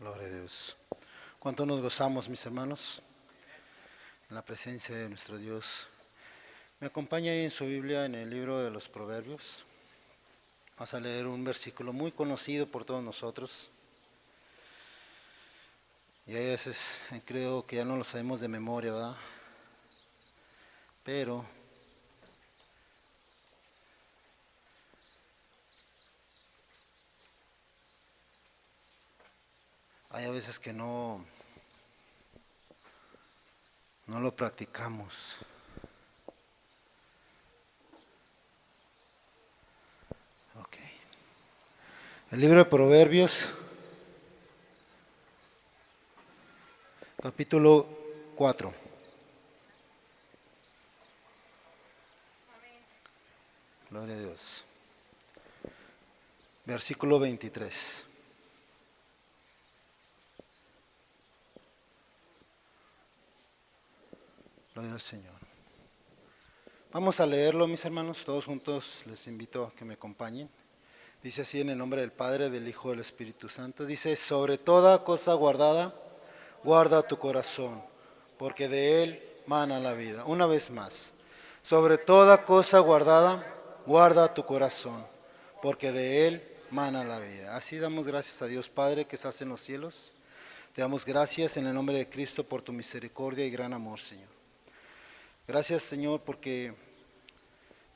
Gloria a Dios. ¿Cuánto nos gozamos, mis hermanos, en la presencia de nuestro Dios? Me acompaña ahí en su Biblia, en el libro de los Proverbios. Vamos a leer un versículo muy conocido por todos nosotros. Y a veces creo que ya no lo sabemos de memoria, ¿verdad? Pero hay a veces que no lo practicamos. Ok. El libro de Proverbios, capítulo 4. Gloria a Dios. Versículo 23. Gloria al Señor. Vamos a leerlo, mis hermanos, todos juntos. Les invito a que me acompañen. Dice así en el nombre del Padre, del Hijo y del Espíritu Santo. Dice: sobre toda cosa guardada, guarda tu corazón, porque de él mana la vida. Una vez más. Sobre toda cosa guardada, guarda tu corazón, porque de él mana la vida. Así damos gracias a Dios Padre que estás en los cielos. Te damos gracias en el nombre de Cristo por tu misericordia y gran amor, Señor. Gracias, Señor, porque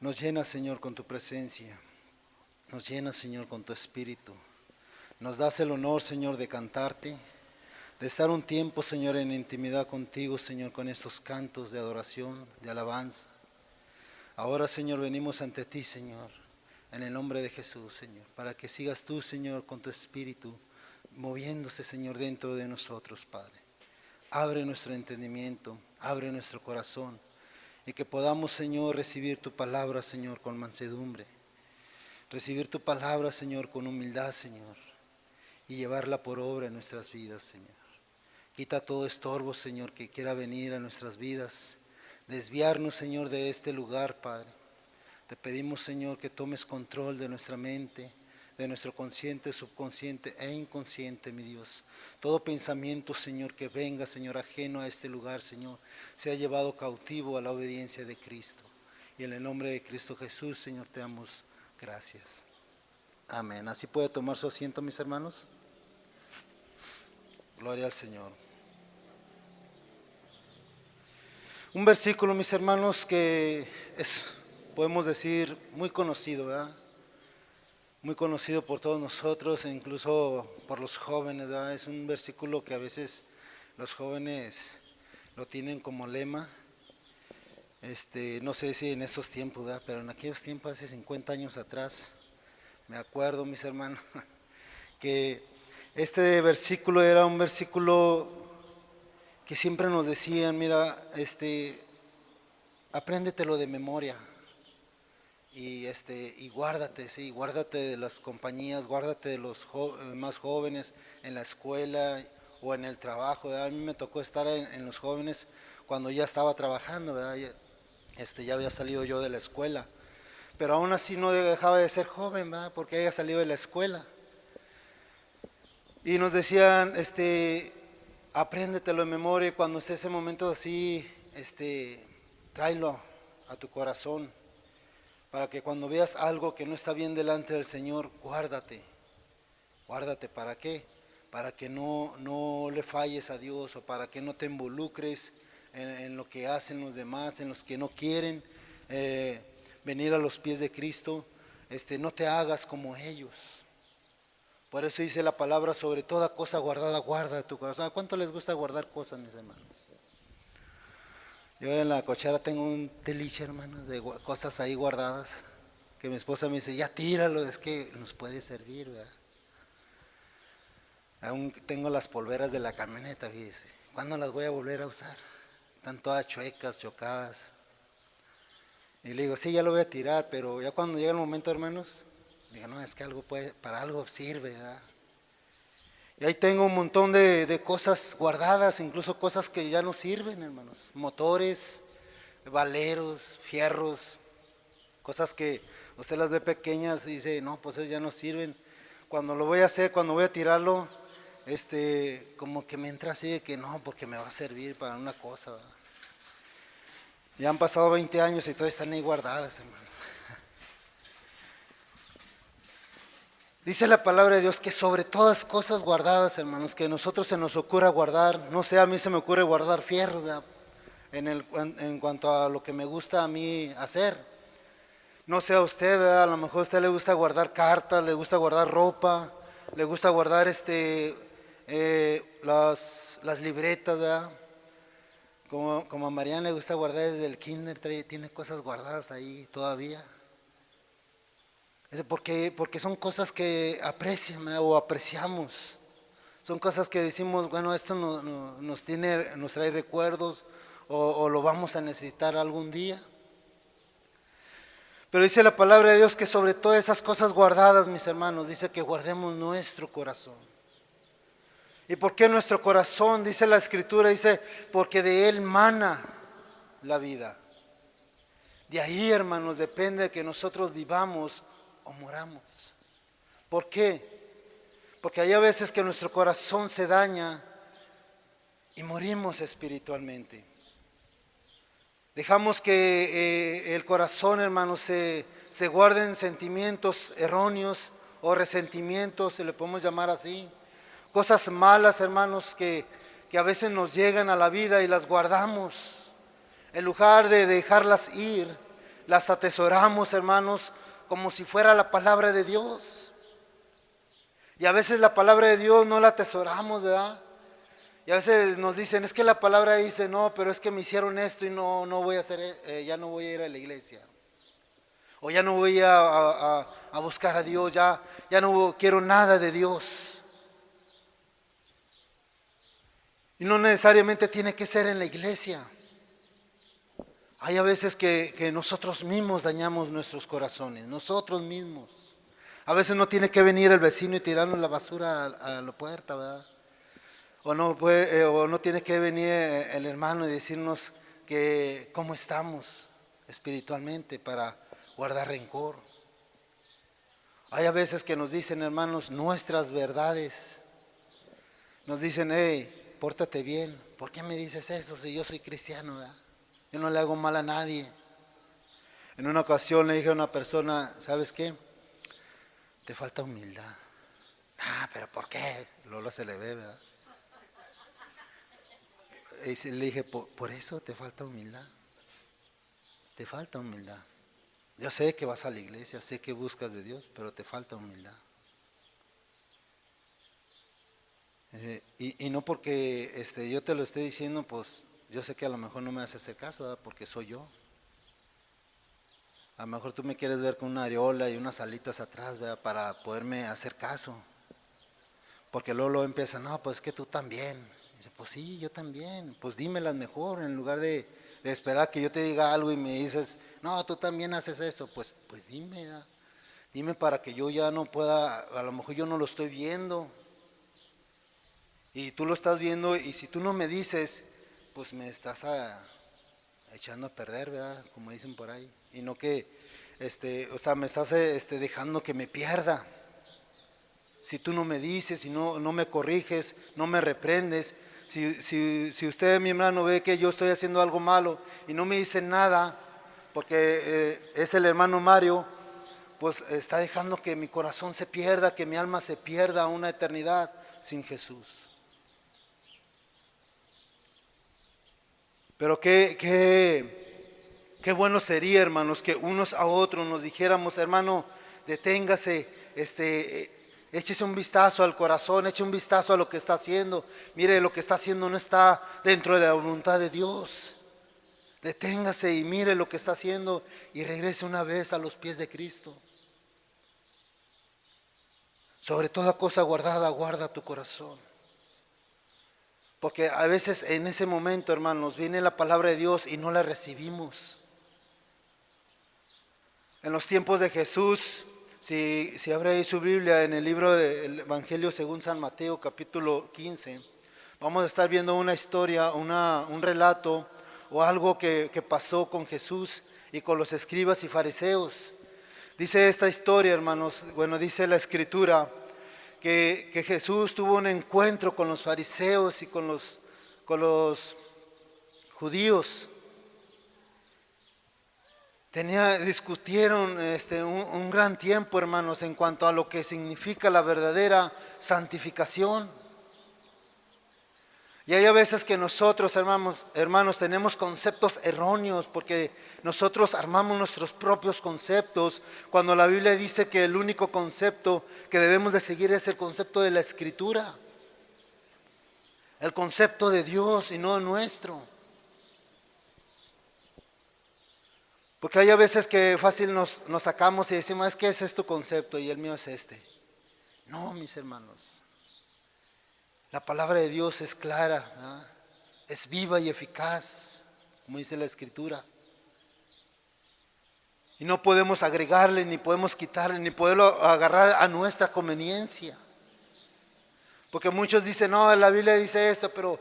nos llenas, Señor, con tu presencia. Nos llenas, Señor, con tu espíritu. Nos das el honor, Señor, de cantarte, de estar un tiempo, Señor, en intimidad contigo, Señor, con estos cantos de adoración, de alabanza. Ahora, Señor, venimos ante ti, Señor, en el nombre de Jesús, Señor, para que sigas tú, Señor, con tu espíritu, moviéndose, Señor, dentro de nosotros, Padre. Abre nuestro entendimiento, abre nuestro corazón, y que podamos, Señor, recibir tu palabra, Señor, con mansedumbre. Recibir tu palabra, Señor, con humildad, Señor, y llevarla por obra en nuestras vidas, Señor. Quita todo estorbo, Señor, que quiera venir a nuestras vidas, desviarnos, Señor, de este lugar, Padre. Te pedimos, Señor, que tomes control de nuestra mente, de nuestro consciente, subconsciente e inconsciente, mi Dios. Todo pensamiento, Señor, que venga, Señor, ajeno a este lugar, Señor, sea llevado cautivo a la obediencia de Cristo. Y en el nombre de Cristo Jesús, Señor, te damos gracias. Amén. Así puede tomar su asiento, mis hermanos. Gloria al Señor. Un versículo, mis hermanos, que es, podemos decir, muy conocido, ¿verdad? Muy conocido por todos nosotros e incluso por los jóvenes, ¿verdad? Es un versículo que a veces los jóvenes lo tienen como lema. No sé si en estos tiempos, ¿verdad? Pero en aquellos tiempos, hace 50 años atrás, me acuerdo, mis hermanos, que este versículo era un versículo que siempre nos decían: mira, apréndetelo de memoria y guárdate, sí, guárdate de las compañías, guárdate de los más jóvenes en la escuela o en el trabajo, ¿verdad? A mí me tocó estar en los jóvenes cuando ya estaba trabajando, ¿verdad? Ya había salido yo de la escuela, pero aún así no dejaba de ser joven, ¿verdad? Porque había salido de la escuela. Y nos decían, apréndetelo de memoria, y cuando esté ese momento así, tráelo a tu corazón, para que cuando veas algo que no está bien delante del Señor, guárdate. ¿Para qué? Para que no le falles a Dios, o para que no te involucres en lo que hacen los demás, en los que no quieren venir a los pies de Cristo. No te hagas como ellos. Por eso dice la palabra: sobre toda cosa guardada, guarda tu corazón. ¿A cuánto les gusta guardar cosas, mis hermanos? Yo en la cochera tengo un teliche, hermanos, de cosas ahí guardadas, que mi esposa me dice: ya tíralo, es que nos puede servir, ¿verdad? Aún tengo las polveras de la camioneta, fíjese. ¿Cuándo las voy a volver a usar? Están todas chuecas, chocadas. Y le digo: sí, ya lo voy a tirar, pero ya cuando llega el momento, hermanos, digo: no, es que para algo sirve, ¿verdad? Y ahí tengo un montón de cosas guardadas, incluso cosas que ya no sirven, hermanos. Motores, valeros, fierros, cosas que usted las ve pequeñas y dice: no, pues ya no sirven. Cuando lo voy a hacer, cuando voy a tirarlo, como que me entra así de que no, porque me va a servir para una cosa, ¿verdad? Ya han pasado 20 años y todavía están ahí guardadas, hermano. Dice la palabra de Dios que sobre todas cosas guardadas, hermanos, que a nosotros se nos ocurra guardar, no sé, a mí se me ocurre guardar fierros, ¿verdad? En cuanto a lo que me gusta a mí hacer. No sé a usted, ¿verdad? A lo mejor a usted le gusta guardar cartas, le gusta guardar ropa, le gusta guardar las libretas, ¿verdad? Como a Mariana le gusta guardar desde el kinder, tiene cosas guardadas ahí todavía. Porque son cosas que aprecian, ¿verdad? O apreciamos. Son cosas que decimos, bueno, esto nos trae recuerdos o lo vamos a necesitar algún día. Pero dice la palabra de Dios que sobre todas esas cosas guardadas, mis hermanos, dice que guardemos nuestro corazón. ¿Y por qué nuestro corazón? Dice la Escritura, dice, porque de él mana la vida. De ahí, hermanos, depende de que nosotros vivamos o moramos. ¿Por qué? Porque hay a veces que nuestro corazón se daña y morimos espiritualmente. Dejamos que el corazón, hermanos, se guarde en sentimientos erróneos o resentimientos, se le podemos llamar así. Cosas malas, hermanos, que a veces nos llegan a la vida y las guardamos. En lugar de dejarlas ir, las atesoramos, hermanos, como si fuera la palabra de Dios. Y a veces la palabra de Dios no la atesoramos, ¿verdad? Y a veces nos dicen, es que la palabra dice, no, pero es que me hicieron esto y no voy a hacer, ya no voy a ir a la iglesia. O ya no voy a buscar a Dios, ya no quiero nada de Dios. Y no necesariamente tiene que ser en la iglesia. Hay a veces que nosotros mismos dañamos nuestros corazones, nosotros mismos. A veces no tiene que venir el vecino y tirarnos la basura a la puerta, ¿verdad? O no tiene que venir el hermano y decirnos que cómo estamos espiritualmente para guardar rencor. Hay a veces que nos dicen, hermanos, nuestras verdades. Nos dicen, hey, pórtate bien. ¿Por qué me dices eso si yo soy cristiano, ¿verdad? Yo no le hago mal a nadie. En una ocasión le dije a una persona, ¿sabes qué? Te falta humildad. Ah, pero ¿por qué? Lola se le ve, ¿verdad? Y le dije, por eso te falta humildad. Te falta humildad. Yo sé que vas a la iglesia, sé que buscas de Dios, pero te falta humildad. Y no porque yo te lo esté diciendo, pues yo sé que a lo mejor no me vas a hacer caso, ¿verdad? Porque soy yo. A lo mejor tú me quieres ver con una areola y unas alitas atrás, ¿verdad? Para poderme hacer caso. Porque luego empieza, no, pues es que tú también. Y dice, pues sí, yo también. Pues dímelas mejor, en lugar de esperar que yo te diga algo y me dices, no, tú también haces esto. Pues dime, ¿verdad? Dime para que yo ya no pueda, a lo mejor yo no lo estoy viendo. Y tú lo estás viendo y si tú no me dices, pues me estás echando a perder, ¿verdad? Como dicen por ahí. Y no que, me estás dejando que me pierda. Si tú no me dices, si no me corriges, no me reprendes, si usted, mi hermano, ve que yo estoy haciendo algo malo y no me dice nada, porque es el hermano Mario, pues está dejando que mi corazón se pierda, que mi alma se pierda a una eternidad sin Jesús. Pero qué bueno sería, hermanos, que unos a otros nos dijéramos, hermano, deténgase, échese un vistazo al corazón, eche un vistazo a lo que está haciendo. Mire, lo que está haciendo no está dentro de la voluntad de Dios. Deténgase y mire lo que está haciendo y regrese una vez a los pies de Cristo. Sobre toda cosa guardada, guarda tu corazón. Porque a veces en ese momento, hermanos, viene la palabra de Dios y no la recibimos. En los tiempos de Jesús, si abre ahí su Biblia en el libro del Evangelio según San Mateo, capítulo 15, vamos a estar viendo una historia, un relato o algo que pasó con Jesús y con los escribas y fariseos. Dice esta historia, hermanos, dice la Escritura, que Jesús tuvo un encuentro con los fariseos y con los judíos. Discutieron un gran tiempo, hermanos, en cuanto a lo que significa la verdadera santificación. Y hay a veces que nosotros, hermanos, tenemos conceptos erróneos porque nosotros armamos nuestros propios conceptos, cuando la Biblia dice que el único concepto que debemos de seguir es el concepto de la Escritura, el concepto de Dios y no nuestro. Porque hay a veces que fácil nos sacamos y decimos, es que ese es tu concepto y el mío es este. No, mis hermanos. La palabra de Dios es clara, ¿no? Es viva y eficaz, como dice la Escritura. Y no podemos agregarle, ni podemos quitarle, ni poderlo agarrar a nuestra conveniencia. Porque muchos dicen, no, la Biblia dice esto, pero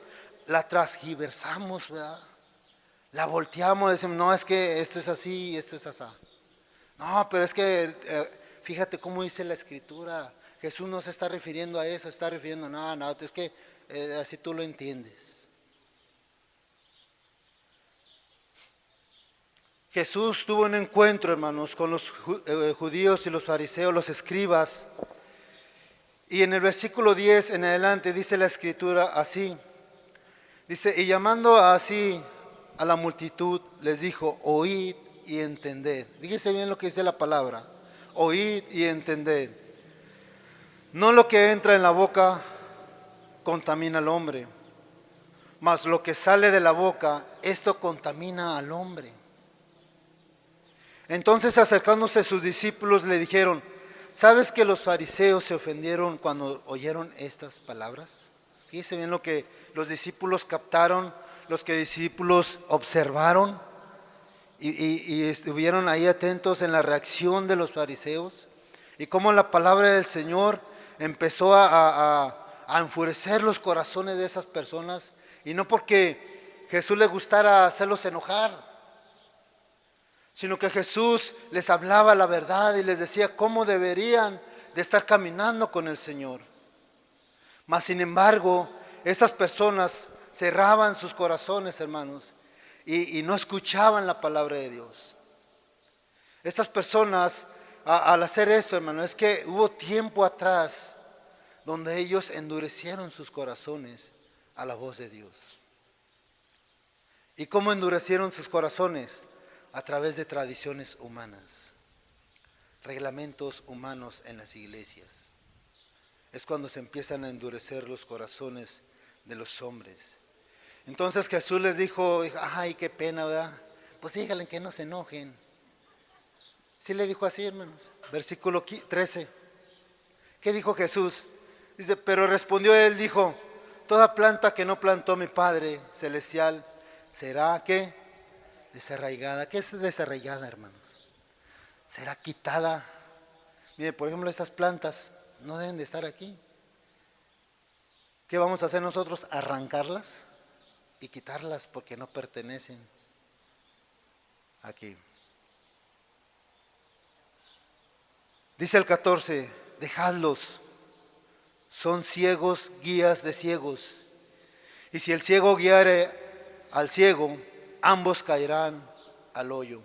la transgiversamos, ¿verdad? La volteamos, decimos, no, es que esto es así, esto es así. No, pero es que, fíjate cómo dice la Escritura. Jesús no se está refiriendo a eso, está refiriendo, no, es que así tú lo entiendes. Jesús tuvo un encuentro, hermanos, con los judíos y los fariseos, los escribas. Y en el versículo 10 en adelante dice la Escritura así. Dice, y llamando así a la multitud, les dijo, oíd y entended. Fíjense bien lo que dice la palabra, oíd y entended. No lo que entra en la boca contamina al hombre, mas lo que sale de la boca, esto contamina al hombre. Entonces acercándose sus discípulos le dijeron, ¿sabes que los fariseos se ofendieron cuando oyeron estas palabras? Fíjense bien lo que los discípulos captaron, los que discípulos observaron y estuvieron ahí atentos en la reacción de los fariseos y cómo la palabra del Señor empezó a enfurecer los corazones de esas personas, y no porque Jesús le gustara hacerlos enojar, sino que Jesús les hablaba la verdad y les decía cómo deberían de estar caminando con el Señor. Mas sin embargo, estas personas cerraban sus corazones, hermanos, y no escuchaban la palabra de Dios. Estas personas, al hacer esto, hermano, es que hubo tiempo atrás donde ellos endurecieron sus corazones a la voz de Dios. ¿Y cómo endurecieron sus corazones? A través de tradiciones humanas, reglamentos humanos en las iglesias. Es cuando se empiezan a endurecer los corazones de los hombres. Entonces Jesús les dijo, ay, qué pena, ¿verdad? Pues díganle que no se enojen. Sí le dijo así, hermanos. Versículo 13. ¿Qué dijo Jesús? Dice, pero respondió él, dijo, toda planta que no plantó mi Padre Celestial será, ¿qué? Desarraigada. ¿Qué es desarraigada, hermanos? Será quitada. Mire, por ejemplo, estas plantas no deben de estar aquí. ¿Qué vamos a hacer nosotros? Arrancarlas y quitarlas porque no pertenecen aquí. Dice el 14, dejadlos, son ciegos, guías de ciegos. Y si el ciego guiare al ciego, ambos caerán al hoyo.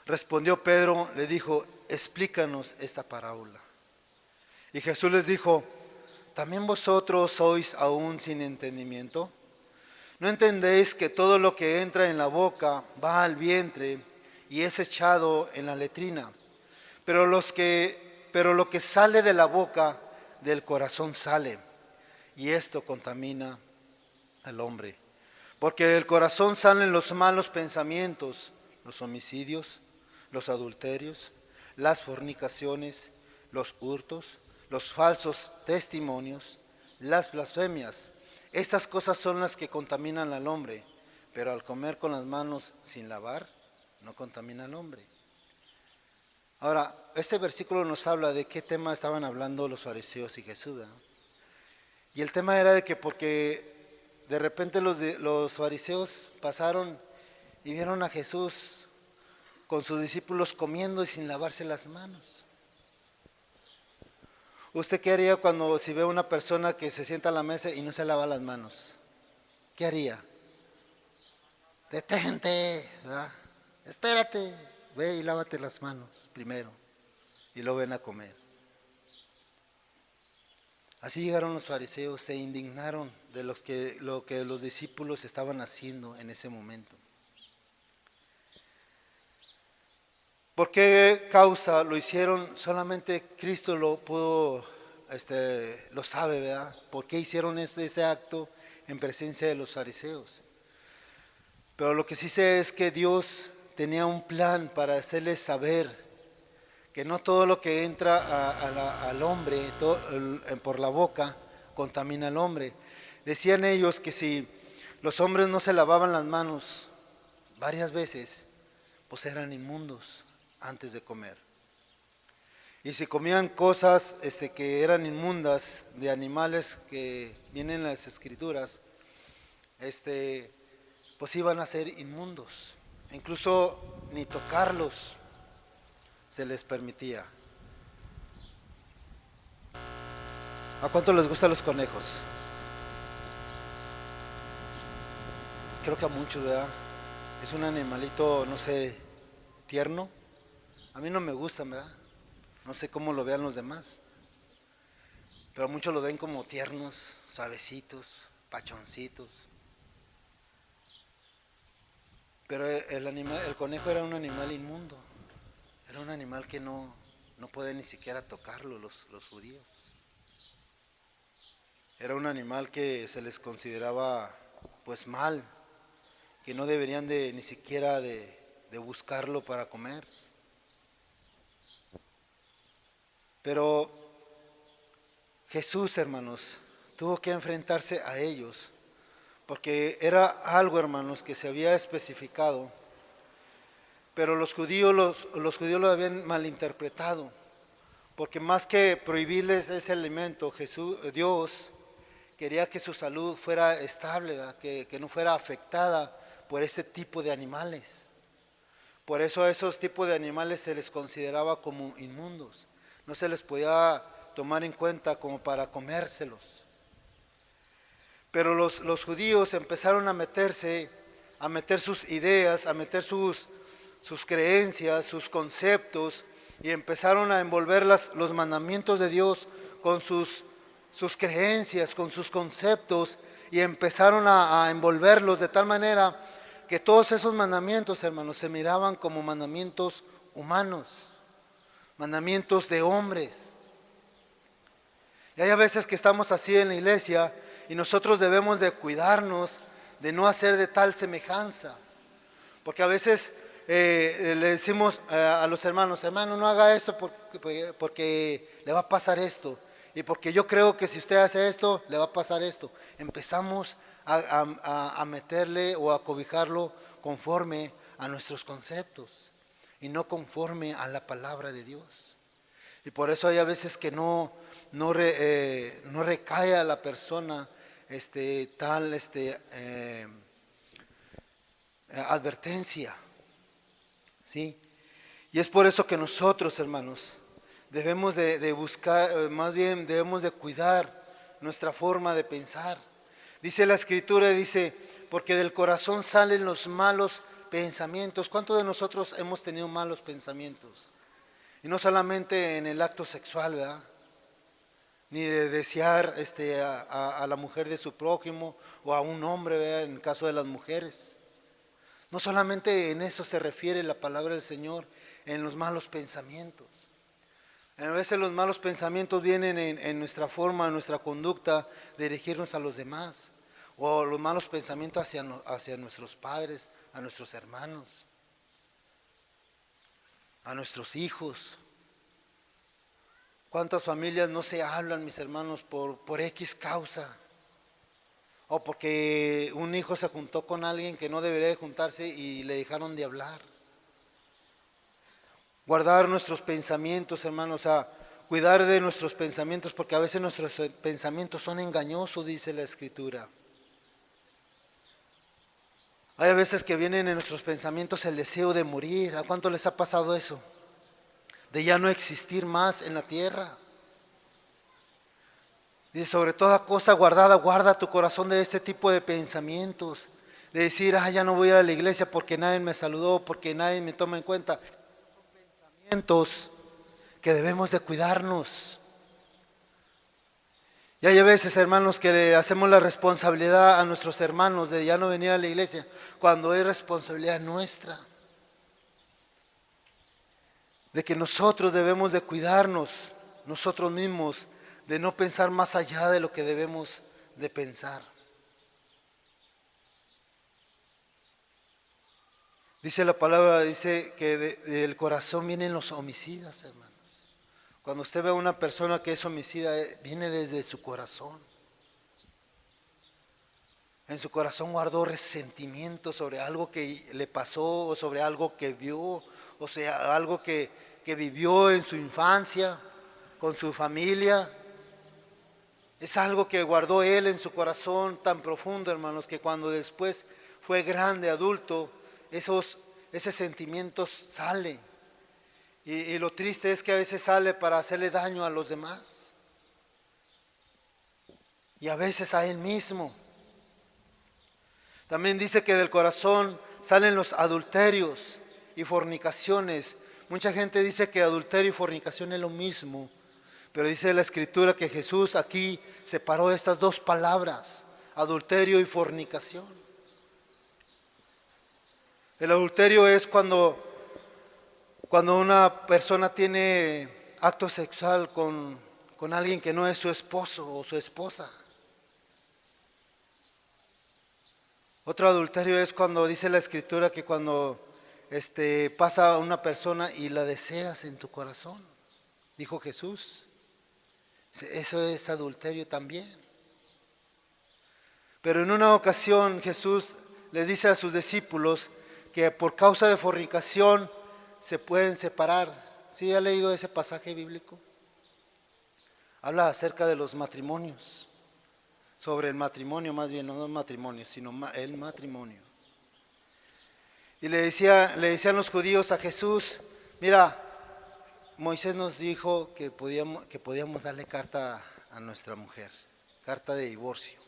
Respondió Pedro, le dijo, explícanos esta parábola. Y Jesús les dijo, ¿también vosotros sois aún sin entendimiento? ¿No entendéis que todo lo que entra en la boca va al vientre y es echado en la letrina? Pero lo que sale de la boca, del corazón sale, y esto contamina al hombre. Porque del corazón salen los malos pensamientos, los homicidios, los adulterios, las fornicaciones, los hurtos, los falsos testimonios, las blasfemias. Estas cosas son las que contaminan al hombre, pero al comer con las manos sin lavar, no contamina al hombre. Ahora, este versículo nos habla de qué tema estaban hablando los fariseos y Jesús, ¿eh? Y el tema era de que porque de repente los fariseos pasaron y vieron a Jesús con sus discípulos comiendo y sin lavarse las manos. ¿Usted qué haría cuando si ve a una persona que se sienta a la mesa y no se lava las manos? ¿Qué haría? Detente, ¿verdad? Espérate, ve y lávate las manos primero y luego ven a comer. Así llegaron los fariseos, se indignaron de lo que los discípulos estaban haciendo en ese momento. ¿Por qué causa lo hicieron? Solamente Cristo lo pudo, lo sabe, ¿verdad? ¿Por qué hicieron ese acto en presencia de los fariseos? Pero lo que sí sé es que Dios tenía un plan para hacerles saber que no todo lo que entra al hombre por la boca contamina al hombre. Decían ellos que si los hombres no se lavaban las manos varias veces, pues eran inmundos antes de comer. Y si comían cosas que eran inmundas de animales que vienen en las escrituras, pues iban a ser inmundos. Incluso ni tocarlos se les permitía. ¿A cuánto les gustan los conejos? Creo que a muchos, ¿verdad? Es un animalito, no sé, tierno. A mí no me gustan, ¿verdad? No sé cómo lo vean los demás. Pero muchos lo ven como tiernos, suavecitos, pachoncitos. Pero el conejo era un animal inmundo. Era un animal que no puede ni siquiera tocarlo los judíos. Era un animal que se les consideraba pues mal, que no deberían ni siquiera de buscarlo para comer. Pero Jesús, hermanos, tuvo que enfrentarse a ellos, porque era algo, hermanos, que se había especificado, pero los judíos lo habían malinterpretado, porque más que prohibirles ese alimento, Dios quería que su salud fuera estable, que no fuera afectada por este tipo de animales. Por eso a esos tipos de animales se les consideraba como inmundos. No se les podía tomar en cuenta como para comérselos. Pero los judíos empezaron a meter sus ideas, a meter sus creencias, sus conceptos, y empezaron a envolver los mandamientos de Dios con sus creencias, con sus conceptos, y empezaron a envolverlos de tal manera que todos esos mandamientos, hermanos, se miraban como mandamientos humanos, mandamientos de hombres. Y hay a veces que estamos así en la iglesia y nosotros debemos de cuidarnos de no hacer de tal semejanza, porque a veces le decimos a los hermanos, hermano, no haga esto porque le va a pasar esto, y porque yo creo que si usted hace esto, le va a pasar esto. Empezamos a meterle o a cobijarlo conforme a nuestros conceptos y no conforme a la palabra de Dios. Y por eso hay a veces que no recae a la persona advertencia, ¿sí? Y es por eso que nosotros, hermanos, debemos de buscar, más bien debemos de cuidar nuestra forma de pensar. Dice la Escritura, dice, porque del corazón salen los malos pensamientos. ¿Cuántos de nosotros hemos tenido malos pensamientos? Y no solamente en el acto sexual, ¿verdad? Ni de desear a la mujer de su prójimo o a un hombre, ¿verdad? En el caso de las mujeres. No solamente en eso se refiere la palabra del Señor, en los malos pensamientos. A veces los malos pensamientos vienen en nuestra forma, en nuestra conducta de dirigirnos a los demás, o los malos pensamientos hacia nuestros padres, a nuestros hermanos, a nuestros hijos. ¿Cuántas familias no se hablan, mis hermanos, por X causa? O porque un hijo se juntó con alguien que no debería de juntarse y le dejaron de hablar. Guardar nuestros pensamientos, hermanos, a cuidar de nuestros pensamientos, porque a veces nuestros pensamientos son engañosos, dice la Escritura. Hay veces que vienen en nuestros pensamientos el deseo de morir. ¿A cuánto les ha pasado eso? De ya no existir más en la tierra. Y sobre toda cosa guardada, guarda tu corazón de este tipo de pensamientos. De decir, ya no voy a ir a la iglesia porque nadie me saludó, porque nadie me toma en cuenta. Pensamientos que debemos de cuidarnos. Y hay a veces, hermanos, que le hacemos la responsabilidad a nuestros hermanos de ya no venir a la iglesia, cuando es responsabilidad nuestra. De que nosotros debemos de cuidarnos, nosotros mismos, de no pensar más allá de lo que debemos de pensar. Dice la palabra, dice que del corazón vienen los homicidas, hermanos. Cuando usted ve a una persona que es homicida, viene desde su corazón. En su corazón guardó resentimiento sobre algo que le pasó, o sobre algo que vio, o sea, algo que vivió en su infancia, con su familia. Es algo que guardó él en su corazón tan profundo, hermanos, que cuando después fue grande, adulto, ese sentimientos sale. Y lo triste es que a veces sale para hacerle daño a los demás. Y a veces a él mismo. También dice que del corazón salen los adulterios y fornicaciones. Mucha gente dice que adulterio y fornicación es lo mismo. Pero dice la Escritura que Jesús aquí separó estas dos palabras, adulterio y fornicación. El adulterio es cuando una persona tiene acto sexual con alguien que no es su esposo o su esposa. Otro adulterio es cuando dice la Escritura que cuando pasa una persona y la deseas en tu corazón, dijo Jesús. Eso es adulterio también. Pero en una ocasión Jesús le dice a sus discípulos que por causa de fornicación se pueden separar. ¿Sí ha leído ese pasaje bíblico? Habla acerca de los matrimonios. Sobre el matrimonio, más bien, no el matrimonio, sino el matrimonio. Y le decían los judíos a Jesús, mira, Moisés nos dijo que podíamos darle carta a nuestra mujer, carta de divorcio.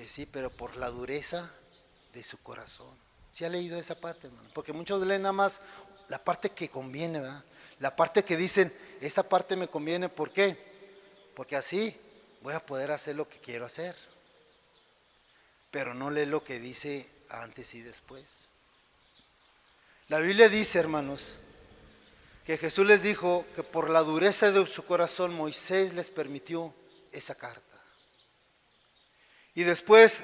Sí, pero por la dureza de su corazón. ¿Sí ha leído esa parte, hermano? Porque muchos leen nada más la parte que conviene, ¿verdad? La parte que dicen, esta parte me conviene, ¿por qué? Porque así voy a poder hacer lo que quiero hacer. Pero no lee lo que dice antes y después. La Biblia dice, hermanos, que Jesús les dijo que por la dureza de su corazón Moisés les permitió esa carta. Y después,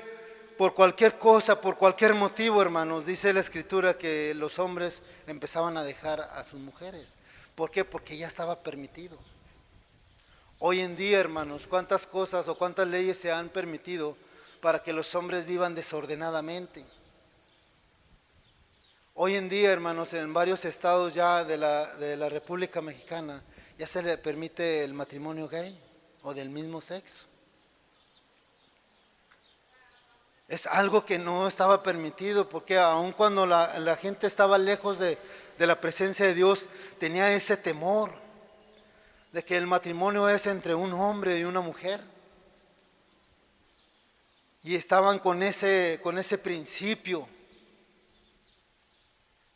por cualquier cosa, por cualquier motivo, hermanos, dice la Escritura que los hombres empezaban a dejar a sus mujeres. ¿Por qué? Porque ya estaba permitido. Hoy en día, hermanos, ¿cuántas cosas o cuántas leyes se han permitido para que los hombres vivan desordenadamente? Hoy en día, hermanos, en varios estados ya de la República Mexicana ya se le permite el matrimonio gay o del mismo sexo. Es algo que no estaba permitido, porque aun cuando la gente estaba lejos de la presencia de Dios, tenía ese temor de que el matrimonio es entre un hombre y una mujer. Y estaban con ese principio.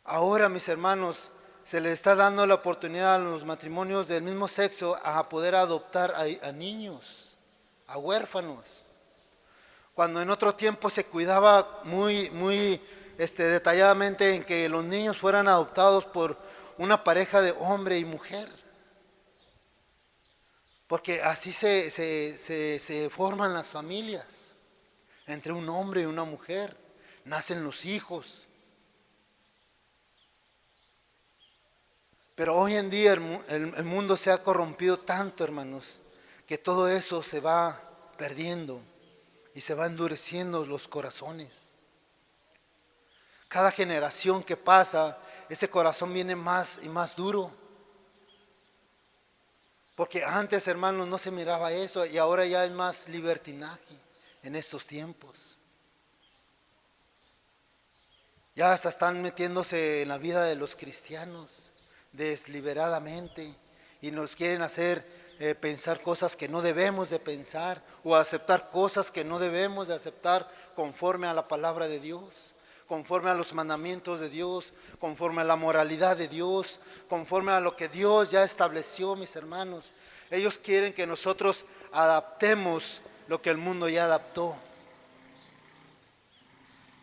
Ahora, mis hermanos, se les está dando la oportunidad a los matrimonios del mismo sexo a poder adoptar a niños, a huérfanos. Cuando en otro tiempo se cuidaba muy detalladamente en que los niños fueran adoptados por una pareja de hombre y mujer. Porque así se forman las familias, entre un hombre y una mujer, nacen los hijos. Pero hoy en día el mundo se ha corrompido tanto, hermanos, que todo eso se va perdiendo y se va endureciendo los corazones. Cada generación que pasa, ese corazón viene más y más duro. Porque antes, hermanos, no se miraba eso y ahora ya hay más libertinaje en estos tiempos. Ya hasta están metiéndose en la vida de los cristianos desliberadamente y nos quieren hacer pensar cosas que no debemos de pensar o aceptar cosas que no debemos de aceptar conforme a la palabra de Dios, conforme a los mandamientos de Dios, conforme a la moralidad de Dios, conforme a lo que Dios ya estableció, mis hermanos. Ellos quieren que nosotros adaptemos lo que el mundo ya adaptó.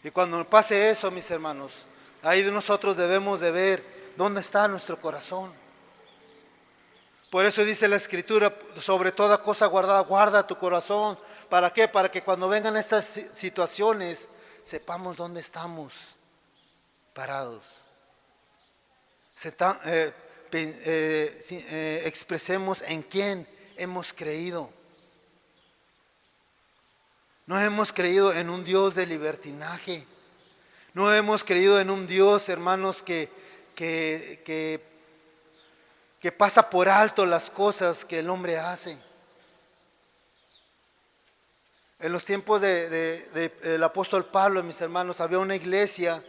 Y cuando pase eso, mis hermanos, ahí nosotros debemos de ver dónde está nuestro corazón. Por eso dice la Escritura, sobre toda cosa guardada, guarda tu corazón. ¿Para qué? Para que cuando vengan estas situaciones, sepamos dónde estamos parados. Expresemos en quién hemos creído. No hemos creído en un Dios de libertinaje. No hemos creído en un Dios, hermanos, que pasa por alto las cosas que el hombre hace. En los tiempos del apóstol Pablo, mis hermanos, había una iglesia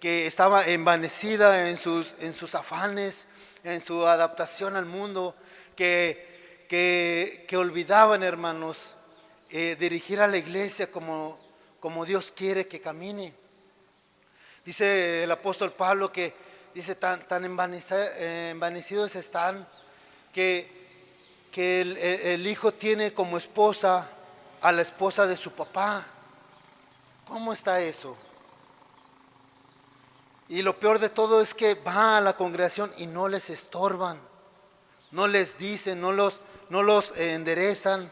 que estaba envanecida en sus afanes, en su adaptación al mundo, que olvidaban, hermanos, dirigir a la iglesia como Dios quiere que camine. Dice el apóstol Pablo que dice tan envanecidos están que el hijo tiene como esposa a la esposa de su papá. ¿Cómo está eso? Y lo peor de todo es que va a la congregación y no les estorban, no les dicen, no los enderezan.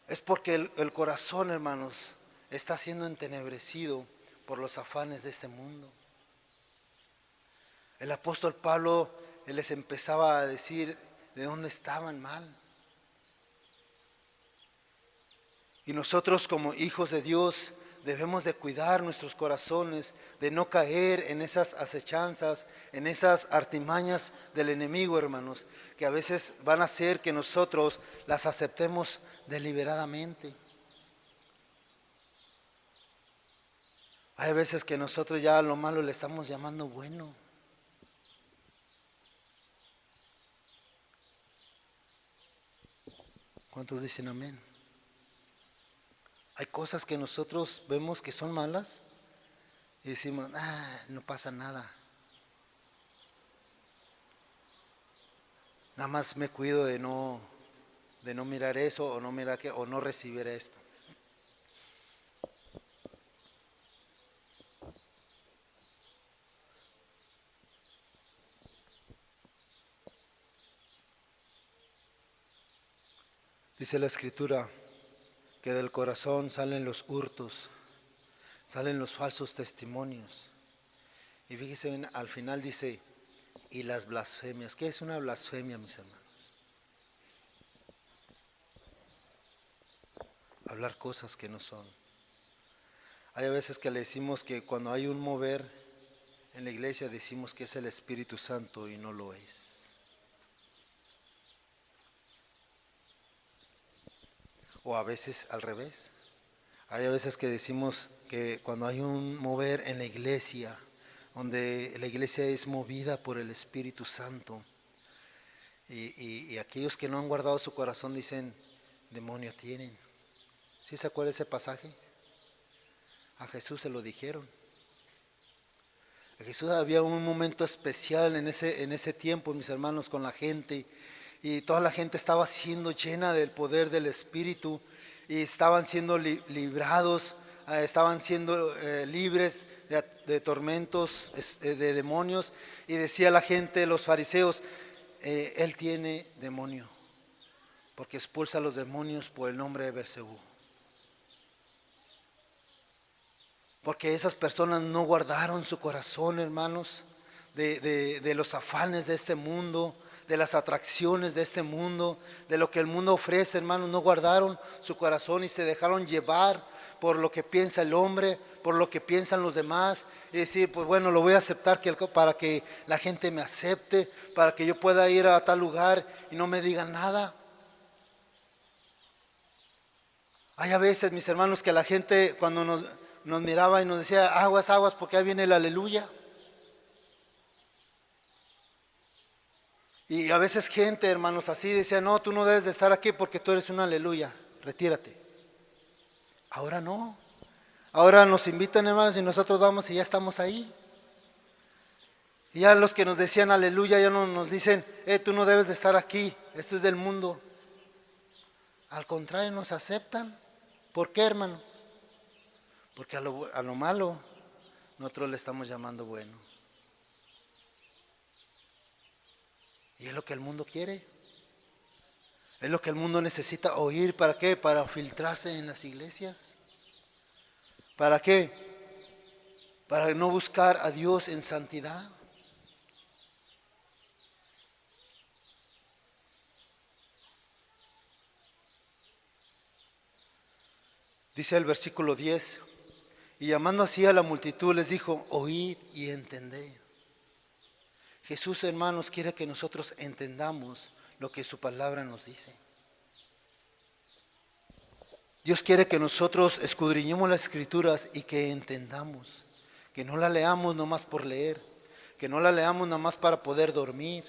Es porque el corazón, hermanos, está siendo entenebrecido por los afanes de este mundo. El apóstol Pablo les empezaba a decir de dónde estaban mal. Y nosotros como hijos de Dios debemos de cuidar nuestros corazones, de no caer en esas acechanzas, en esas artimañas del enemigo, hermanos, que a veces van a hacer que nosotros las aceptemos deliberadamente. Hay veces que nosotros ya a lo malo le estamos llamando bueno. ¿Cuántos dicen amén? Hay cosas que nosotros vemos que son malas y decimos, no pasa nada. Nada más me cuido de no mirar eso o no mirar o no recibir esto. Dice la Escritura que del corazón salen los hurtos, salen los falsos testimonios. Y fíjese bien, al final dice, y las blasfemias. ¿Qué es una blasfemia, mis hermanos? Hablar cosas que no son. Hay veces que le decimos que cuando hay un mover en la iglesia decimos que es el Espíritu Santo y no lo es. O a veces al revés. Hay a veces que decimos que cuando hay un mover en la iglesia, donde la iglesia es movida por el Espíritu Santo, y aquellos que no han guardado su corazón dicen, demonio tienen. ¿Sí se acuerda ese pasaje? A Jesús se lo dijeron. A Jesús había un momento especial en ese tiempo, mis hermanos, con la gente. Y toda la gente estaba siendo llena del poder del Espíritu y estaban siendo librados, estaban siendo libres de tormentos, de demonios. Y decía la gente, los fariseos, él tiene demonio, porque expulsa a los demonios por el nombre de Beelzebú. Porque esas personas no guardaron su corazón, hermanos, de los afanes de este mundo, de las atracciones de este mundo, de lo que el mundo ofrece, hermanos. No guardaron su corazón y se dejaron llevar por lo que piensa el hombre, por lo que piensan los demás, y decir, pues bueno, lo voy a aceptar para que la gente me acepte, para que yo pueda ir a tal lugar y no me digan nada. Hay a veces, mis hermanos, que la gente cuando nos miraba y nos decía, aguas, aguas, porque ahí viene el aleluya. Y a veces gente, hermanos, así decía, no, tú no debes de estar aquí porque tú eres un aleluya, retírate. Ahora no. Ahora nos invitan, hermanos, y nosotros vamos y ya estamos ahí. Y ya los que nos decían aleluya ya no nos dicen, tú no debes de estar aquí, esto es del mundo. Al contrario, nos aceptan. ¿Por qué, hermanos? Porque a lo malo nosotros le estamos llamando bueno. Y es lo que el mundo quiere. Es lo que el mundo necesita oír. ¿Para qué? Para filtrarse en las iglesias. ¿Para qué? Para no buscar a Dios en santidad. Dice el versículo 10, y llamando así a la multitud les dijo, oíd y entended. Jesús, hermanos, quiere que nosotros entendamos lo que su palabra nos dice. Dios quiere que nosotros escudriñemos las escrituras y que entendamos, que no la leamos nomás por leer, que no la leamos nomás para poder dormir,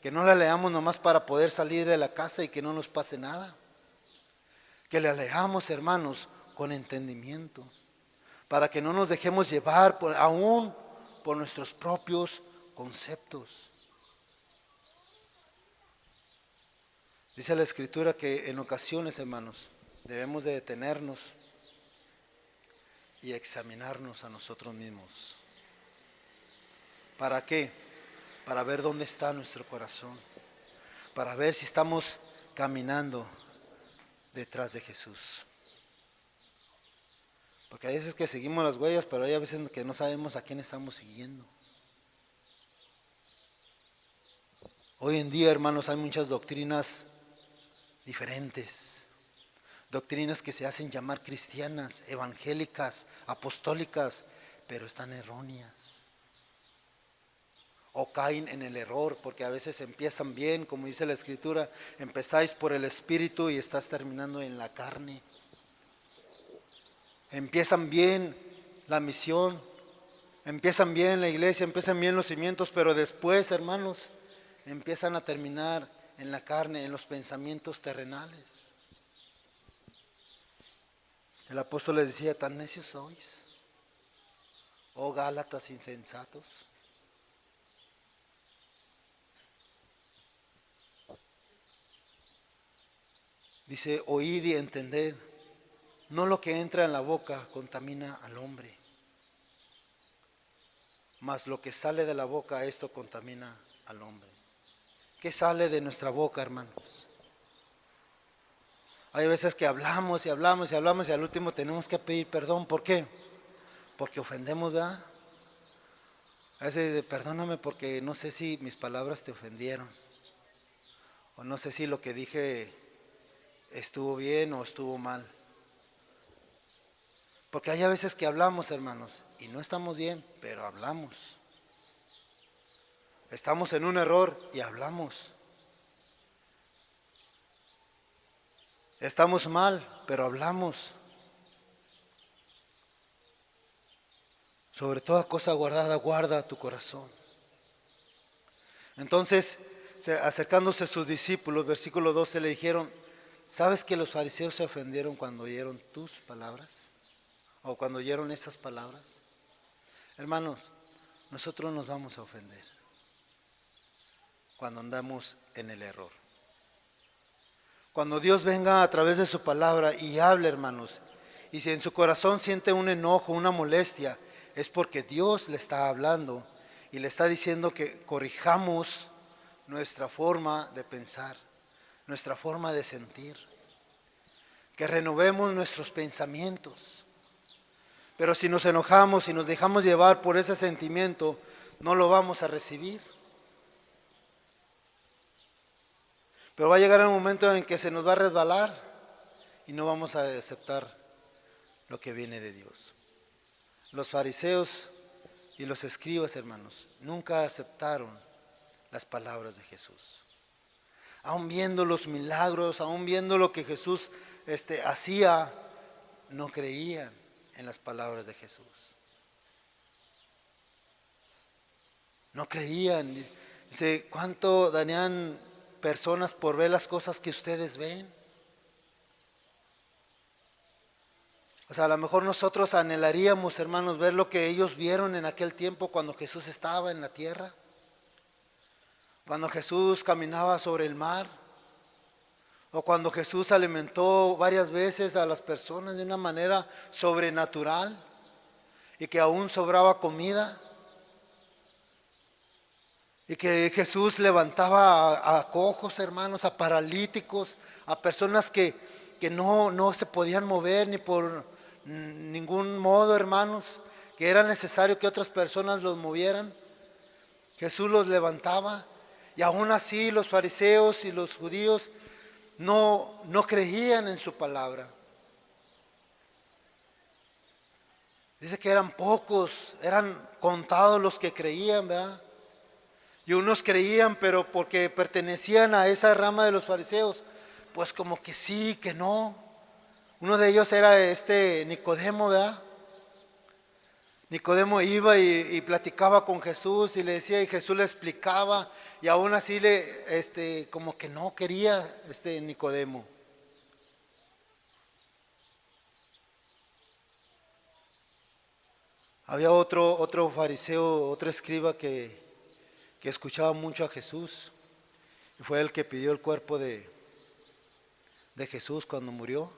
que no la leamos nomás para poder salir de la casa y que no nos pase nada. Que la leamos, hermanos, con entendimiento, para que no nos dejemos llevar aún por nuestros propios conceptos. Dice la Escritura que en ocasiones, hermanos, debemos de detenernos y examinarnos a nosotros mismos. ¿Para qué? Para ver dónde está nuestro corazón, para ver si estamos caminando detrás de Jesús. Porque hay veces que seguimos las huellas, pero hay veces que no sabemos a quién estamos siguiendo. Hoy en día, hermanos, hay muchas doctrinas diferentes. Doctrinas que se hacen llamar cristianas, evangélicas, apostólicas, pero están erróneas. O caen en el error, porque a veces empiezan bien, como dice la Escritura, empezáis por el Espíritu y estás terminando en la carne. Empiezan bien la misión, empiezan bien la iglesia, empiezan bien los cimientos, pero después, hermanos, empiezan a terminar en la carne, en los pensamientos terrenales. El apóstol les decía, tan necios sois, oh Gálatas insensatos. Dice, oíd y entended, no lo que entra en la boca contamina al hombre, mas lo que sale de la boca, esto contamina al hombre. ¿Qué sale de nuestra boca, hermanos? Hay veces que hablamos y hablamos y hablamos y al último tenemos que pedir perdón. ¿Por qué? Porque ofendemos, ¿verdad? A veces, perdóname porque no sé si mis palabras te ofendieron, o no sé si lo que dije estuvo bien o estuvo mal. Porque hay a veces que hablamos, hermanos, y no estamos bien, pero hablamos. Estamos en un error y hablamos. Estamos mal, pero hablamos. Sobre toda cosa guardada, guarda tu corazón. Entonces, acercándose a sus discípulos, versículo 12, le dijeron, ¿sabes que los fariseos se ofendieron cuando oyeron tus palabras? ¿O cuando oyeron estas palabras? Hermanos, nosotros nos vamos a ofender cuando andamos en el error. Cuando Dios venga a través de su palabra y hable, hermanos, y si en su corazón siente un enojo, una molestia, es porque Dios le está hablando y le está diciendo que corrijamos nuestra forma de pensar, nuestra forma de sentir, que renovemos nuestros pensamientos. Pero si nos enojamos y nos dejamos llevar por ese sentimiento, no lo vamos a recibir. Pero va a llegar un momento en que se nos va a resbalar y no vamos a aceptar lo que viene de Dios. Los fariseos y los escribas, hermanos, nunca aceptaron las palabras de Jesús. Aún viendo los milagros, aún viendo lo que Jesús hacía, no creían en las palabras de Jesús. No creían. Dice, ¿cuánto darían personas por ver las cosas que ustedes ven? O sea, a lo mejor nosotros anhelaríamos, hermanos, ver lo que ellos vieron en aquel tiempo cuando Jesús estaba en la tierra, cuando Jesús caminaba sobre el mar, o cuando Jesús alimentó varias veces a las personas de una manera sobrenatural y que aún sobraba comida, y que Jesús levantaba a cojos, hermanos, a paralíticos, a personas que no se podían mover ni por ningún modo, hermanos, que era necesario que otras personas los movieran. Jesús los levantaba, y aún así los fariseos y los judíos no creían en su palabra. Dice que eran pocos, eran contados los que creían, ¿verdad? Y unos creían, pero porque pertenecían a esa rama de los fariseos, pues como que sí, que no. Uno de ellos era Nicodemo, ¿verdad? Nicodemo iba y platicaba con Jesús y le decía, y Jesús le explicaba, y aún así como que no quería Nicodemo. Había otro fariseo, otro escriba que escuchaba mucho a Jesús, y fue el que pidió el cuerpo de Jesús cuando murió.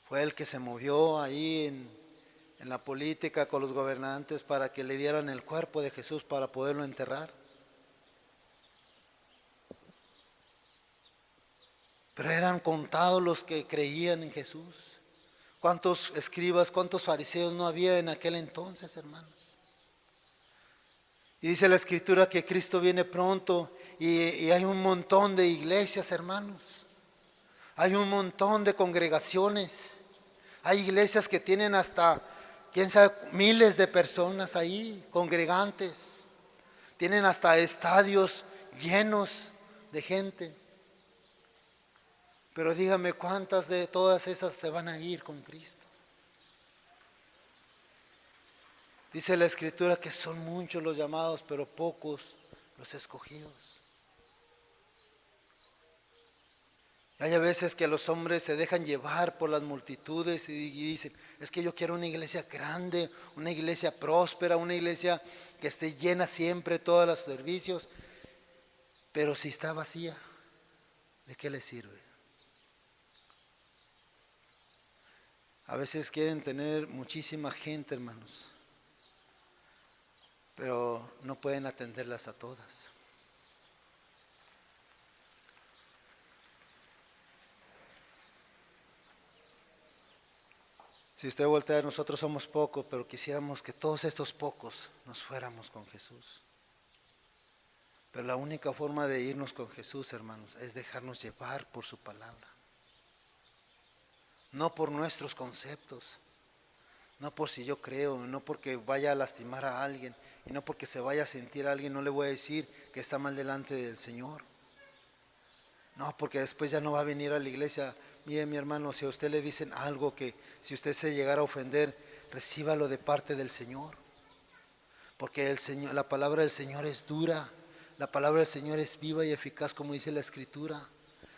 Fue el que se movió ahí en la política con los gobernantes para que le dieran el cuerpo de Jesús para poderlo enterrar. Pero eran contados los que creían en Jesús. ¿Cuántos escribas, cuántos fariseos no había en aquel entonces, hermanos? Y dice la Escritura que Cristo viene pronto y hay un montón de iglesias, hermanos. Hay un montón de congregaciones. Hay iglesias que tienen hasta, quién sabe, miles de personas ahí, congregantes. Tienen hasta estadios llenos de gente. Pero dígame, ¿cuántas de todas esas se van a ir con Cristo? Dice la Escritura que son muchos los llamados, pero pocos los escogidos. Hay a veces que los hombres se dejan llevar por las multitudes y dicen, es que yo quiero una iglesia grande, una iglesia próspera, una iglesia que esté llena siempre de todos los servicios. Pero si está vacía, ¿de qué le sirve? A veces quieren tener muchísima gente, hermanos, pero no pueden atenderlas a todas. Si usted voltea, nosotros somos pocos, pero quisiéramos que todos estos pocos nos fuéramos con Jesús. Pero la única forma de irnos con Jesús, hermanos, es dejarnos llevar por su palabra. No por nuestros conceptos, no por si yo creo, no porque vaya a lastimar a alguien, y no porque se vaya a sentir a alguien, no le voy a decir que está mal delante del Señor. No, porque después ya no va a venir a la iglesia. Mire, mi hermano, si a usted le dicen algo que si usted se llegara a ofender, recíbalo de parte del Señor. Porque la palabra del Señor es dura, la palabra del Señor es viva y eficaz, como dice la Escritura.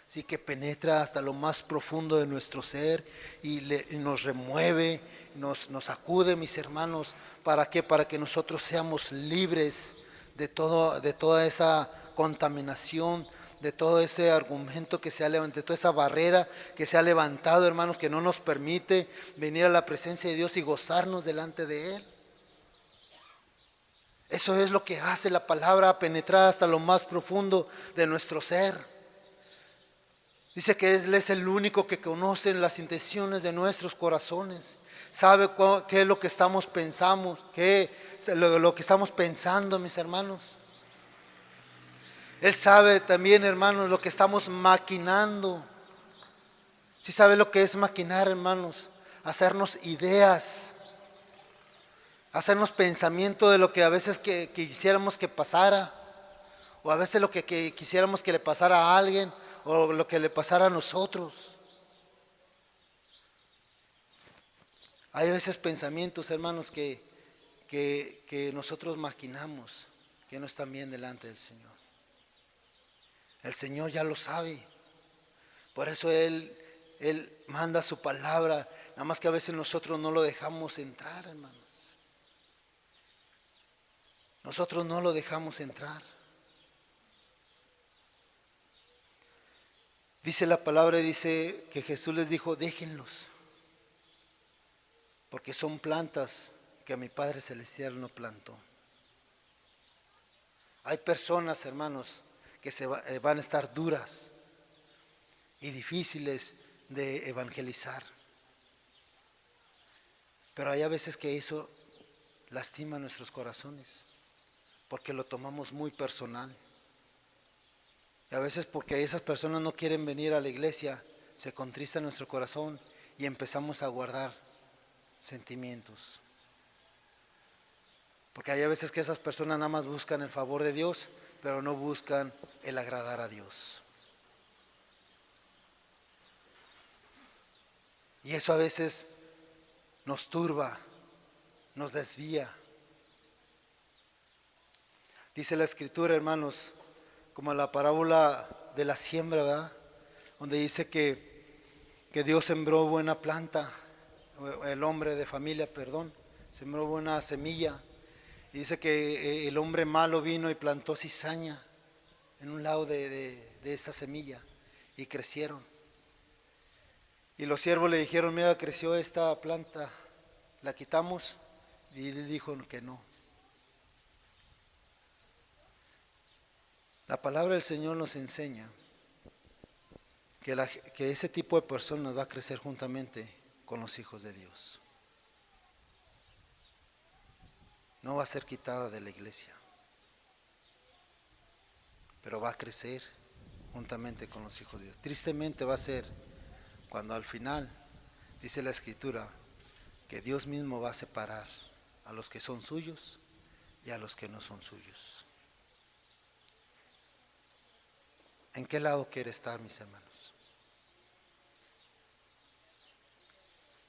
Sí, que penetra hasta lo más profundo de nuestro ser y nos remueve, nos sacude, mis hermanos. ¿Para qué? Para que nosotros seamos libres de toda esa contaminación, de todo ese argumento que se ha levantado, de toda esa barrera que se ha levantado, hermanos, que no nos permite venir a la presencia de Dios y gozarnos delante de Él. Eso es lo que hace la palabra, penetrar hasta lo más profundo de nuestro ser. Dice que Él es el único que conoce las intenciones de nuestros corazones. Sabe qué es lo que estamos pensando, qué es lo que estamos pensando, mis hermanos. Él sabe también, hermanos, lo que estamos maquinando. ¿Sí sabe lo que es maquinar, hermanos? Hacernos ideas, hacernos pensamiento de lo que a veces que quisiéramos que pasara, o a veces lo que quisiéramos que le pasara a alguien, o lo que le pasara a nosotros. Hay veces pensamientos, hermanos, que nosotros maquinamos, que no están bien delante del Señor. El Señor ya lo sabe. Por eso Él manda su palabra. Nada más que a veces nosotros no lo dejamos entrar, hermanos. Nosotros no lo dejamos entrar. Dice la palabra, dice que Jesús les dijo, déjenlos, porque son plantas que mi Padre Celestial no plantó. Hay personas, hermanos, que van a estar duras y difíciles de evangelizar. Pero hay a veces que eso lastima nuestros corazones, porque lo tomamos muy personal. Y a veces porque esas personas no quieren venir a la iglesia, se contrista nuestro corazón y empezamos a guardar sentimientos. Porque hay a veces que esas personas nada más buscan el favor de Dios, pero no buscan el agradar a Dios. Y eso a veces nos turba, nos desvía. Dice la Escritura, hermanos, como la parábola de la siembra, ¿verdad? Donde dice que Dios sembró buena planta, el hombre de familia, sembró buena semilla. Y dice que el hombre malo vino y plantó cizaña en un lado de esa semilla y crecieron. Y los siervos le dijeron, mira, creció esta planta, ¿la quitamos? Y él dijo que no. La palabra del Señor nos enseña que ese tipo de personas va a crecer juntamente con los hijos de Dios. No va a ser quitada de la iglesia, pero va a crecer juntamente con los hijos de Dios. Tristemente va a ser cuando al final, dice la Escritura, que Dios mismo va a separar a los que son suyos y a los que no son suyos. ¿En qué lado quiere estar, mis hermanos?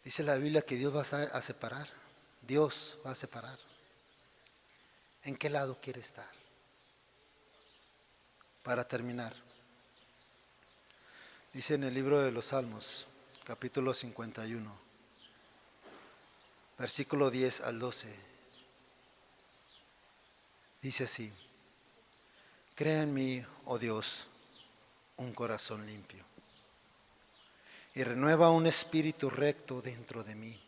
Dice la Biblia que Dios va a separar. Dios va a separar. ¿En qué lado quiere estar? Para terminar, dice en el libro de los Salmos, capítulo 51, versículo 10 al 12, dice así: crea en mí, oh Dios, un corazón limpio, y renueva un espíritu recto dentro de mí.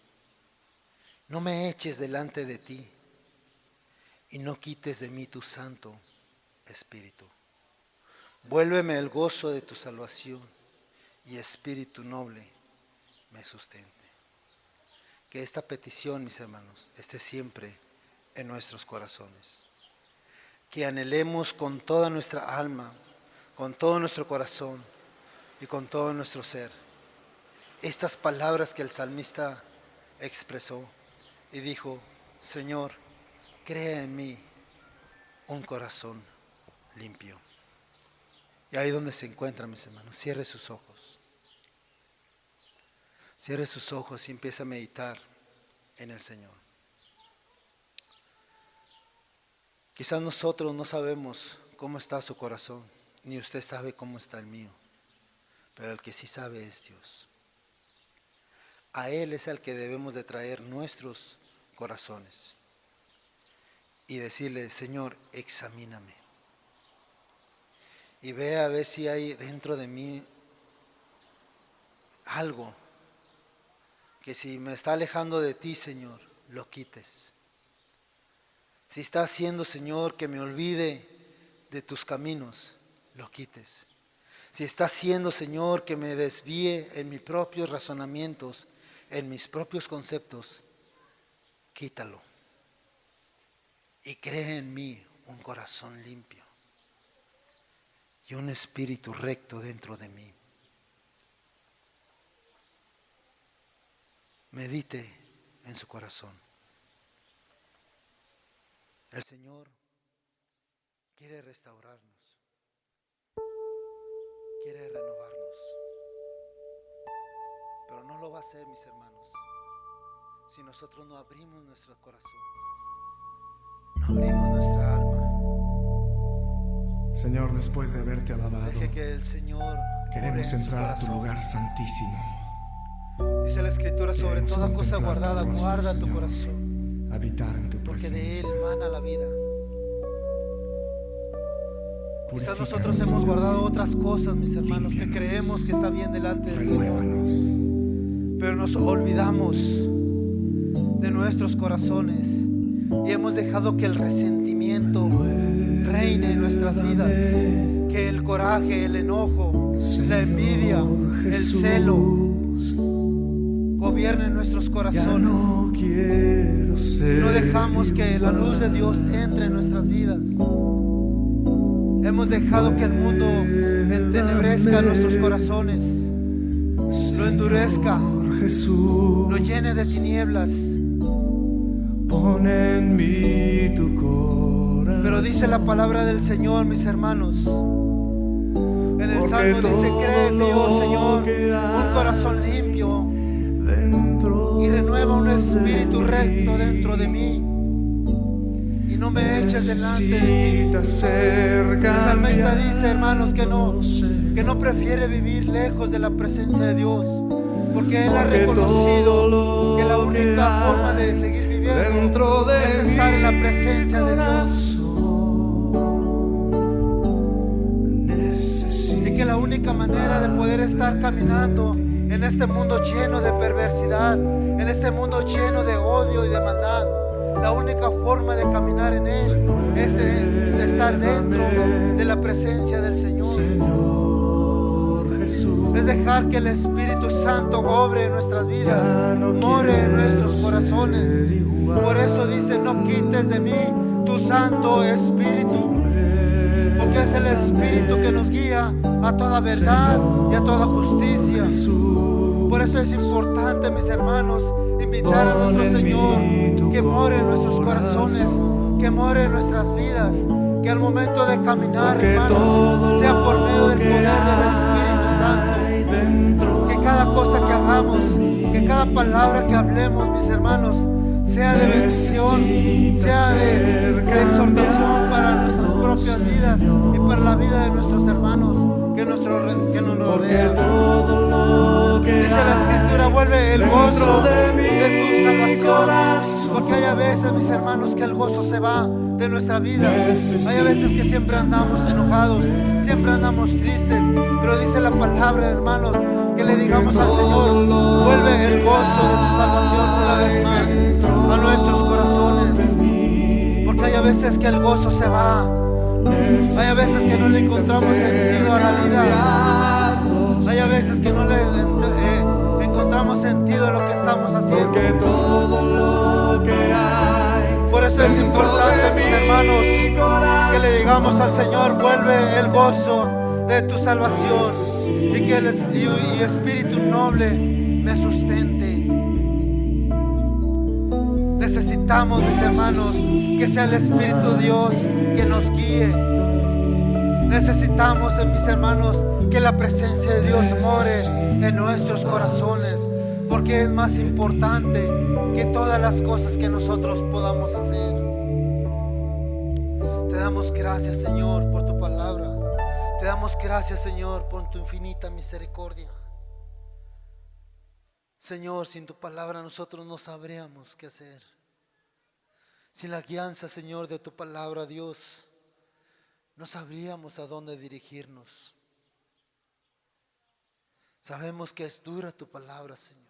No me eches delante de ti, y no quites de mí tu santo espíritu. Vuélveme el gozo de tu salvación, y espíritu noble me sustente. Que esta petición, mis hermanos, esté siempre en nuestros corazones. Que anhelemos con toda nuestra alma, con todo nuestro corazón y con todo nuestro ser estas palabras que el salmista expresó y dijo: Señor, crea en mí un corazón limpio. Y ahí donde se encuentran, mis hermanos, cierre sus ojos. Cierre sus ojos y empieza a meditar en el Señor. Quizás nosotros no sabemos cómo está su corazón, ni usted sabe cómo está el mío, pero el que sí sabe es Dios. A Él es al que debemos de traer nuestros corazones y decirle: Señor, examíname y ve a ver si hay dentro de mí algo que, si me está alejando de ti, Señor, lo quites. Si está haciendo, Señor, que me olvide de tus caminos, lo quites. Si está haciendo, Señor, que me desvíe en mis propios razonamientos, en mis propios conceptos, quítalo. Y crea en mí un corazón limpio y un espíritu recto dentro de mí. Medite en su corazón. El Señor quiere restaurarnos, quiere renovarnos, pero no lo va a hacer, mis hermanos, si nosotros no abrimos nuestro corazón, no abrimos nuestra alma Señor, después de haberte alabado, Deje que el Señor ore queremos en su entrar a tu corazón. lugar santísimo. Dice la Escritura, sobre Queremos toda cosa contemplar tu guardada, rostro, guarda tu Señor. corazón, Habitar en tu porque de presencia. Él mana la vida. Quizás nosotros Purifícanos, hemos Señor. guardado otras cosas, mis hermanos, que Límpianos. creemos que está bien delante del Señor, Renuévanos. pero nos olvidamos de nuestros corazones y hemos dejado que el resentimiento reine en nuestras vidas, que el coraje, el enojo, la envidia, el celo gobierne nuestros Ya corazones. no quiero ser No dejamos que la luz de Dios entre en nuestras vidas. Hemos dejado que el mundo entenebrezca nuestros corazones, lo endurezca, Señor Jesús. lo llene de tinieblas. Pon en mí tu corazón. Pero dice la palabra del Señor, mis hermanos, en el Porque Salmo dice: todo cree en mí, oh lo Señor, que hay un corazón limpio dentro y renueva un espíritu de recto mí. dentro de mí, y no me eches delante de ti. Necesita ser El salmista cambiado, dice, hermanos, que no Señor. prefiere vivir lejos de la presencia de Dios, porque él ha Porque reconocido todo lo que la que única forma de hay seguir dentro viviendo de es estar en la mi presencia de Dios, Necesita y que la única manera de poder estar caminando en este mundo lleno de perversidad, en este mundo lleno de odio y de maldad, la única forma de caminar en él es estar dentro de la presencia del Señor. Señor Jesús. Es dejar que el Espíritu Santo obre en nuestras vidas, Ya no more en nuestros quiero corazones. ser igual. Por eso dice: no quites de mí tu Santo Espíritu, porque es el Espíritu que nos guía a toda verdad y a toda justicia. Por eso es importante, mis hermanos, invitar a nuestro Señor que more en nuestros corazones, que more en nuestras vidas, que al momento de caminar, hermanos, sea por medio del poder del Espíritu Santo. Que cada cosa que hagamos, que cada palabra que hablemos, mis hermanos, sea de bendición, sea de exhortación para nuestras propias vidas y para la vida de nuestros hermanos que nos rodean. Dice la Escritura: vuelve el gozo de tu salvación, porque hay a veces, mis hermanos, que el gozo se va de nuestra vida. Hay a veces que siempre andamos enojados, siempre andamos tristes, pero dice la palabra, hermanos, que le digamos al Señor: vuelve el gozo de tu salvación una vez más a nuestros corazones, porque hay a veces que el gozo se va, hay a veces que no le encontramos sentido a la vida, hay a veces que no le encontramos sentido a lo que estamos haciendo. Porque todo lo que hay Por eso es importante, mis hermanos, que le digamos al Señor: vuelve el gozo de tu salvación, y que el espíritu noble me sustente. Necesitamos, mis hermanos, que sea el Espíritu de Dios que nos guíe. Necesitamos, mis hermanos, que la presencia de Dios more en nuestros corazones, porque es más importante que todas las cosas que nosotros podamos hacer. Te damos gracias, Señor, por tu palabra. Te damos gracias, Señor, por tu infinita misericordia. Señor, sin tu palabra nosotros no sabríamos qué hacer. Sin la guianza, Señor, de tu palabra, Dios, no sabríamos a dónde dirigirnos. Sabemos que es dura tu palabra, Señor.